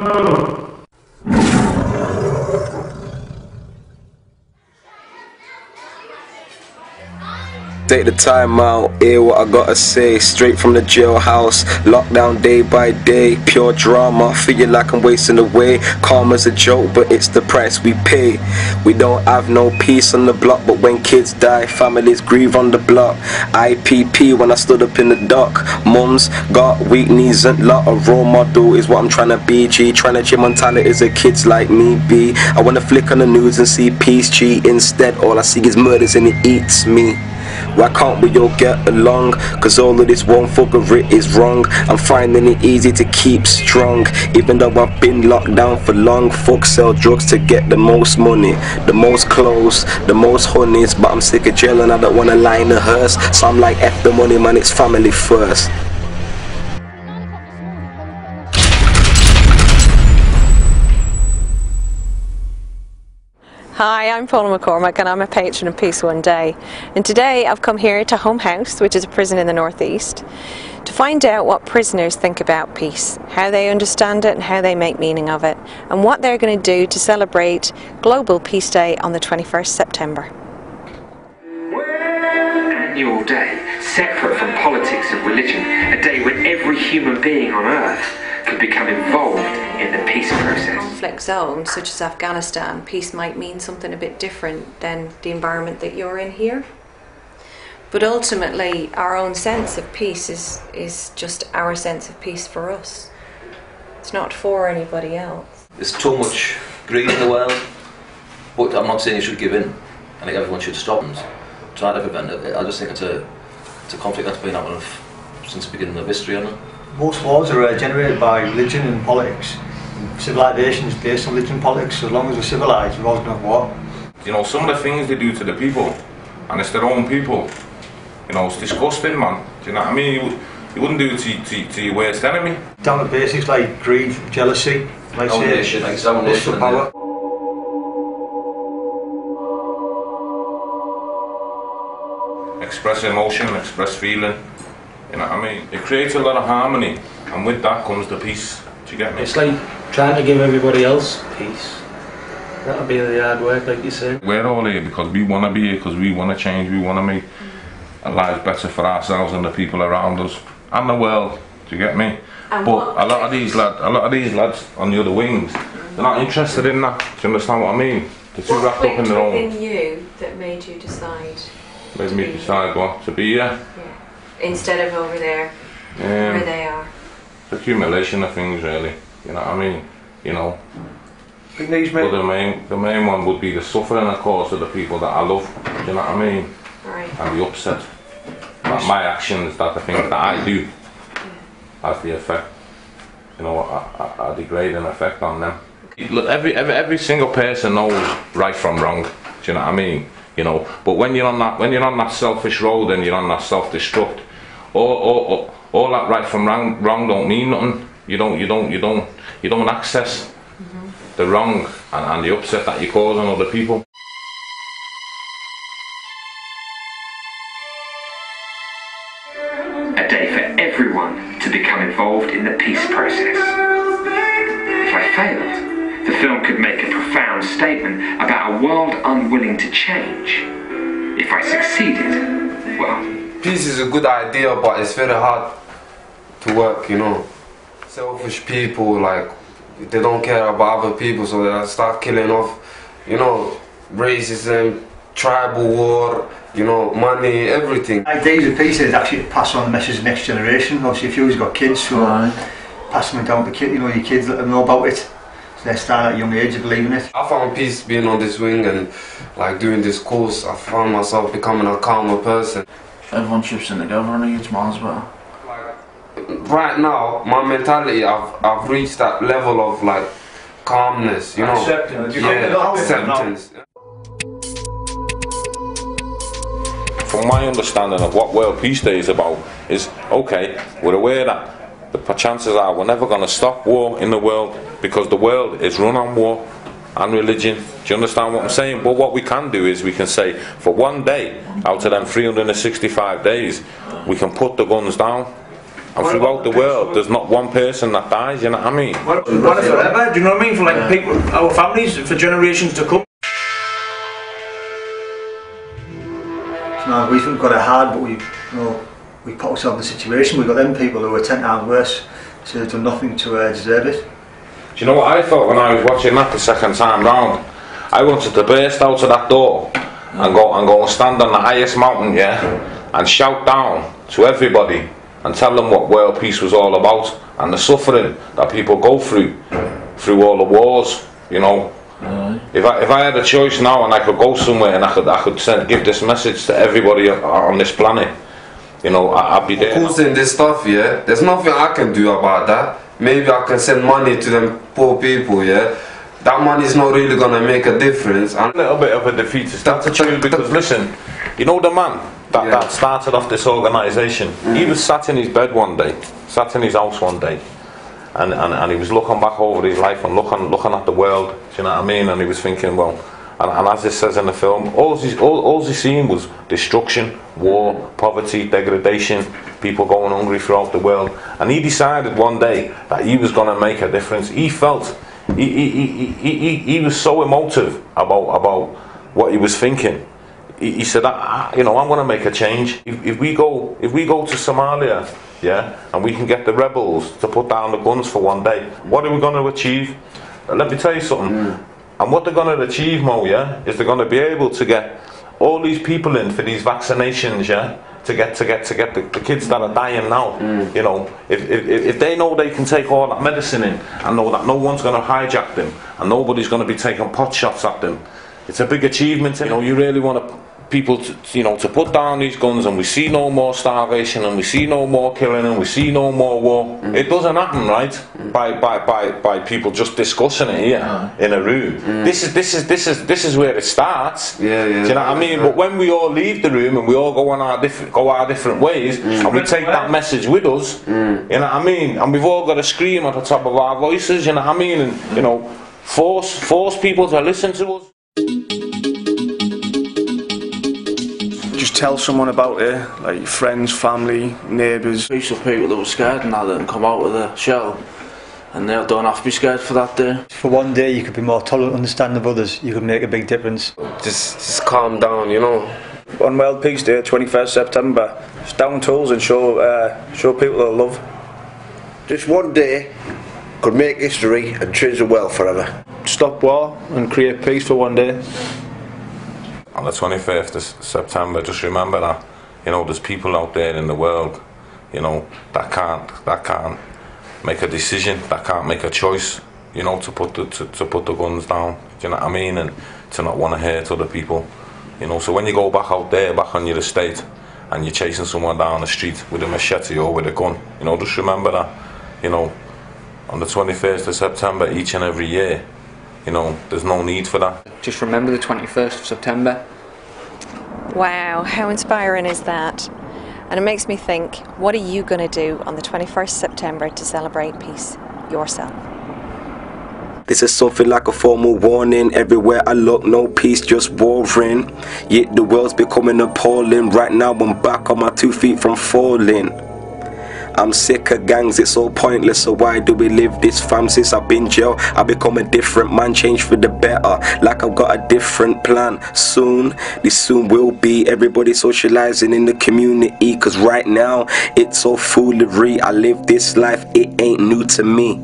Take the time out, hear what I gotta say. Straight from the jailhouse, lockdown day by day. Pure drama, feel like I'm wasting away. Karma's a joke, but it's the price we pay. We don't have no peace on the block, but when kids die, families grieve on the block. IPP when I stood up in the dock. Mums got weak knees and lot. A role model is what I'm trying to be, G. Trying to change mentalities of kids like me, B. I wanna flick on the news and see peace, G. Instead, all I see is murders and it eats me. Why can't we all get along? Cause all of this one fuck of it is wrong. I'm finding it easy to keep strong, even though I've been locked down for long. Fuck sell drugs to get the most money, the most clothes, the most honeys. But I'm sick of jail and I don't wanna lie in a hearse. So I'm like, F the money man, it's family first. Hi, I'm Paula McCormack and I'm a patron of Peace One Day. And today I've come here to Holme House, which is a prison in the northeast, to find out what prisoners think about peace, how they understand it and how they make meaning of it, and what they're going to do to celebrate Global Peace Day on the 21st September. Annual day, separate from politics and religion, a day when every human being on earth could become involved in the peace process. Conflict zones such as Afghanistan, peace might mean something a bit different than the environment that you're in here. But ultimately, our own sense of peace is just our sense of peace for us. It's not for anybody else. There's too much greed in the world, but I'm not saying you should give in. I think everyone should stop and try to prevent it. I just think it's a conflict that's been happening since the beginning of history, hasn't it? Most wars are generated by religion and politics. Civilization is based on religion and politics, so as long as we're civilized, we're always going to have war. You know, some of the things they do to the people, and it's their own people, you know, it's disgusting, man. Do you know what I mean? You wouldn't do it to your worst enemy. Down to basics like greed, jealousy, like domination, like domination, power. Express emotion, express feeling. You know what I mean? It creates a lot of harmony, and with that comes the peace. Do you get me? It's like trying to give everybody else peace. That'll be the hard work, like you say. We're all here because we want to be here, because we want to change, we want to make our lives better for ourselves and the people around us and the world. Do you get me? And but a lot of these lads on the other wings, they're not interested in that. Do you understand what I mean? They're too wrapped up in their own. What clicked within you that made you decide? Made me decide what to be here. Yeah. Instead of over there, where they are. Accumulation of things, really. You know what I mean? You know. But the main one would be the suffering, of course, of the people that I love. Do you know what I mean? Right. And the upset. That my actions, that the things that I do, has the effect. You know, a degrading effect on them. Look, every single person knows right from wrong. Do you know what I mean? You know, but when you're on that selfish road and you're on that self-destruct, all that right from wrong don't mean nothing. You don't access the wrong and the upset that you cause on other people. A day for everyone to become involved in the peace process. If I failed, the film could make a profound statement about a world unwilling to change. If I succeeded, well... Peace is a good idea, but it's very hard to work, you know. Selfish people, like, they don't care about other people, so they start killing off, you know, racism, tribal war, you know, money, everything. Ideas of peace is actually to pass on the message to the next generation. Obviously, if you've got kids, so passing it down to kids, you know, your kids, let them know about it. So they start at a young age of believing it. I found peace being on this wing and like doing this course. I found myself becoming a calmer person. Everyone chips in together and it gets miles better. Right now, my mentality, I've reached that level of like calmness, you know. Acceptance. Acceptance. From my understanding of what World Peace Day is about is, okay, we're aware that the chances are we're never going to stop war in the world because the world is run on war and religion. Do you understand what I'm saying? But what we can do is we can say for one day out of them 365 days we can put the guns down And throughout the world, there's not one person that dies, you know what I mean? What if forever? Do you know what I mean? For like people, our families, for generations to come. No, we've got it hard, but we put ourselves in the situation. We've got them people who are 10 times worse, so they've done nothing to deserve it. Do you know what I thought when I was watching that the second time round? I wanted to burst out of that door and go and stand on the highest mountain, yeah, and shout down to everybody and tell them what world peace was all about and the suffering that people go through all the wars, you know. If I had a choice now and I could go somewhere and I could give this message to everybody on this planet, you know, I'd be there. Causing this stuff, yeah, there's nothing I can do about that. Maybe I can send money to them poor people, yeah. That money is not really gonna make a difference. A little bit of a defeatist attitude, because listen, you know the man that started off this organisation, he was sat in his bed one day, sat in his house one day, and he was looking back over his life and looking at the world, do you know what I mean? And he was thinking, well, and as it says in the film, all he seen was destruction, war, poverty, degradation, people going hungry throughout the world. And he decided one day that he was going to make a difference. He felt, he was so emotive about what he was thinking. He said, you know, I'm going to make a change. If we go to Somalia, yeah, and we can get the rebels to put down the guns for one day, what are we going to achieve? Let me tell you something. And what they're going to achieve, Mo, yeah, is they're going to be able to get all these people in for these vaccinations, yeah, to get the kids that are dying now. You know, if they know they can take all that medicine in and know that no one's going to hijack them and nobody's going to be taking pot shots at them, it's a big achievement. You know, you really want people to, you know, to put down these guns, and we see no more starvation, and we see no more killing, and we see no more war. It doesn't happen, right? By people just discussing it here in a room. This is where it starts. Yeah. Do you know what I mean? But when we all leave the room and we all go our different ways, and we take that message with us, you know what I mean? And we've all got to scream at the top of our voices, you know what I mean? And you know, force people to listen to us. Just tell someone about it, like friends, family, neighbours. Piece of people that were scared and that come out of the shell, and they don't have to be scared for that day. For one day you could be more tolerant, understanding of others, you could make a big difference. Just calm down, you know. On World Peace Day, 21st September, just down tools and show people their love. Just one day could make history and change the world forever. Stop war and create peace for one day. On the 25th of September, just remember that, you know, there's people out there in the world, you know, that can't make a decision, that can't make a choice, you know, to put the guns down, do you know what I mean, and to not want to hurt other people, you know. So when you go back out there, back on your estate, and you're chasing someone down the street with a machete or with a gun, you know, just remember that, you know, on the 21st of September each and every year, you know, there's no need for that. Just remember the 21st of September. Wow, how inspiring is that? And it makes me think, what are you going to do on the 21st September to celebrate peace yourself? This is something like a formal warning. Everywhere I look, no peace, just warring. Yet the world's becoming appalling. Right now I'm back on my 2 feet from falling. I'm sick of gangs, it's all pointless, so why do we live this fam? Since I've been jail, I've become a different man, changed for the better, like I've got a different plan. Soon, this soon will be everybody socializing in the community, cause right now, it's all foolery. I live this life, it ain't new to me.